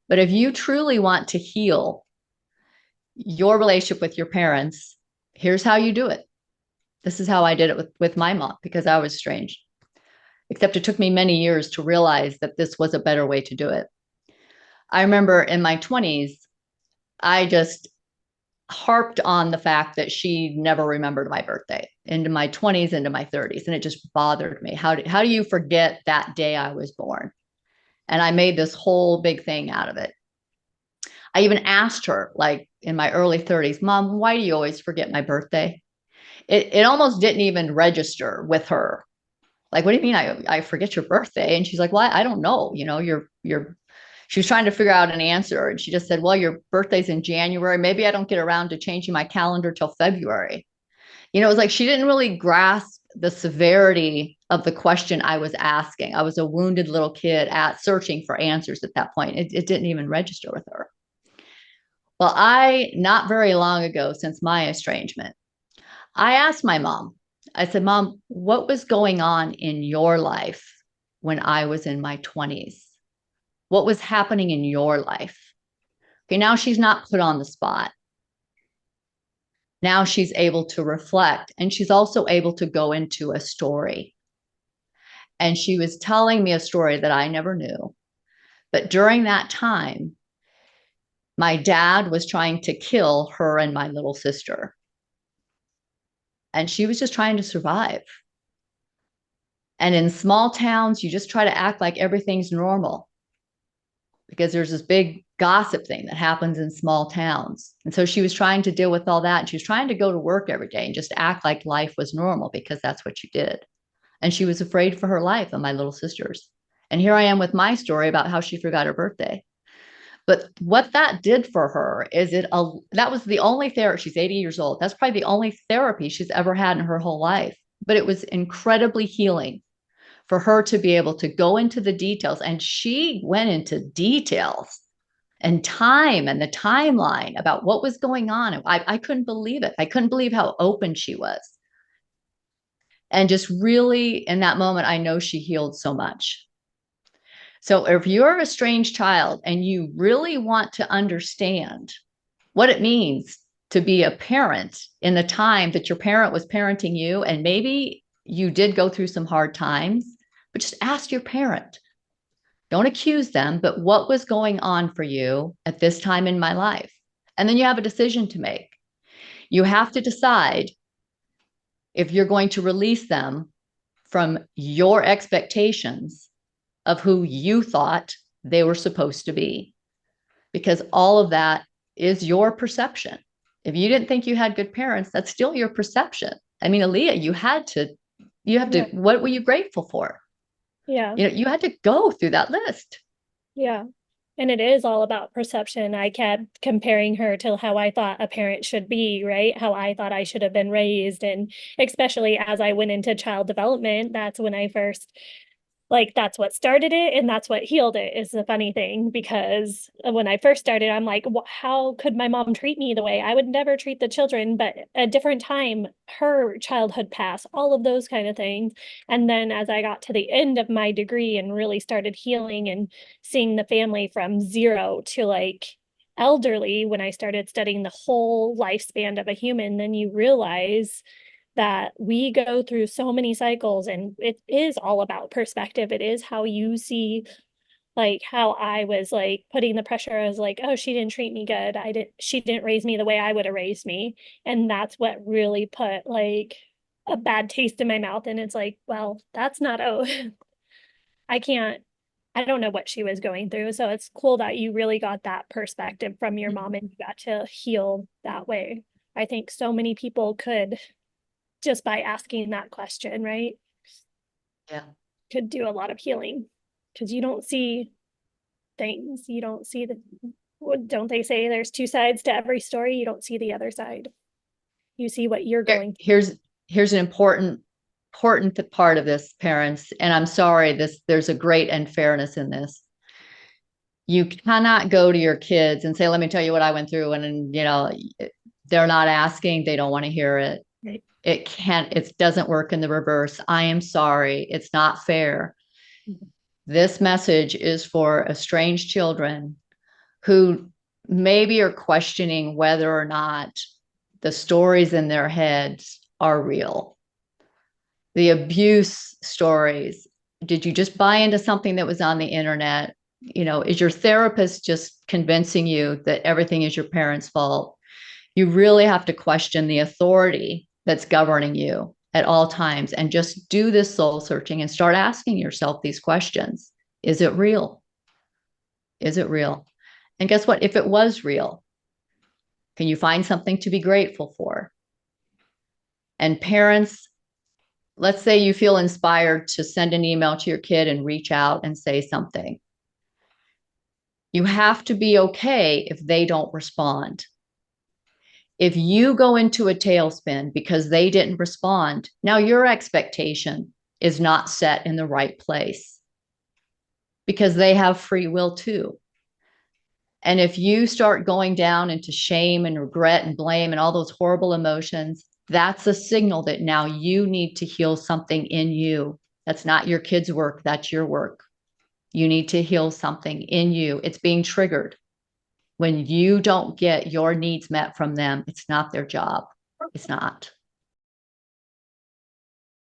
But if you truly want to heal your relationship with your parents, here's how you do it. This is how I did it with my mom because I was estranged. Except it took me many years to realize that this was a better way to do it. I remember in my 20s, I just harped on the fact that she never remembered my birthday into my 20s, into my 30s. And it just bothered me. How do you forget that day I was born? And I made this whole big thing out of it. I even asked her, like in my early 30s, Mom, why do you always forget my birthday? It almost didn't even register with her. Like, what do you mean I forget your birthday? And she's like, well, I don't know. You're she was trying to figure out an answer. And she just said, well, your birthday's in January. Maybe I don't get around to changing my calendar till February. It was like she didn't really grasp the severity of the question I was asking. I was a wounded little kid at searching for answers at that point. It didn't even register with her. Well, not very long ago, since my estrangement, I asked my mom, I said, Mom, what was going on in your life when I was in my 20s? What was happening in your life? Okay, now she's not put on the spot. Now she's able to reflect, and she's also able to go into a story. And she was telling me a story that I never knew. But during that time, my dad was trying to kill her and my little sister. And she was just trying to survive. And in small towns, you just try to act like everything's normal because there's this big gossip thing that happens in small towns. And so she was trying to deal with all that. And she was trying to go to work every day and just act like life was normal because that's what you did. And she was afraid for her life and my little sister's. And here I am with my story about how she forgot her birthday. But what that did for her is that was the only therapy. She's 80 years old. That's probably the only therapy she's ever had in her whole life. But it was incredibly healing for her to be able to go into the details. And she went into details and time and the timeline about what was going on. I couldn't believe it. I couldn't believe how open she was. And just really in that moment, I know she healed so much. So if you're a strange child and you really want to understand what it means to be a parent in the time that your parent was parenting you, and maybe you did go through some hard times, but just ask your parent. Don't accuse them, but what was going on for you at this time in my life? And then you have a decision to make. You have to decide if you're going to release them from your expectations of who you thought they were supposed to be, because all of that is your perception. If you didn't think you had good parents, that's still your perception. I mean, Aaliyah, you have to, Yeah. what were you grateful for? Yeah. You had to go through that list. Yeah. And it is all about perception. I kept comparing her to how I thought a parent should be, right? How I thought I should have been raised. And especially as I went into child development, that's when I first like that's what started it and that's what healed it is the funny thing because when I first started I'm like how could my mom treat me the way I would never treat the children, but a different time her childhood passed, all of those kind of things. And then as I got to the end of my degree and really started healing and seeing the family from zero to like elderly, when I started studying the whole lifespan of a human, then you realize that we go through so many cycles and it is all about perspective. It is how you see like how I was like putting the pressure as like, oh, she didn't treat me good. She didn't raise me the way I would have raised me. And that's what really put like a bad taste in my mouth. And it's like, well, that's not, oh, I can't, I don't know what she was going through. So it's cool that you really got that perspective from your mom and you got to heal that way. I think so many people could just by asking that question, right? Yeah. Could do a lot of healing because you don't see things. You don't see the, don't they say there's two sides to every story? You don't see the other side. You see what you're Here- going through. here's here's an important part of this, parents, and I'm sorry, there's a great unfairness in this. You cannot go to your kids and say, let me tell you what I went through, and they're not asking, they don't want to hear it. Right. It doesn't work in the reverse. I am sorry, it's not fair. Mm-hmm. This message is for estranged children who maybe are questioning whether or not the stories in their heads are real. The abuse stories. Did you just buy into something that was on the internet? Is your therapist just convincing you that everything is your parents' fault? You really have to question the authority that's governing you at all times, and just do this soul searching and start asking yourself these questions. Is it real? Is it real? And guess what? If it was real, can you find something to be grateful for? And parents, let's say you feel inspired to send an email to your kid and reach out and say something. You have to be okay if they don't respond. If you go into a tailspin because they didn't respond, now your expectation is not set in the right place, because they have free will too. And if you start going down into shame and regret and blame and all those horrible emotions, that's a signal that now you need to heal something in you. That's not your kid's work. That's your work. You need to heal something in you. It's being triggered. When you don't get your needs met from them, it's not their job. It's not.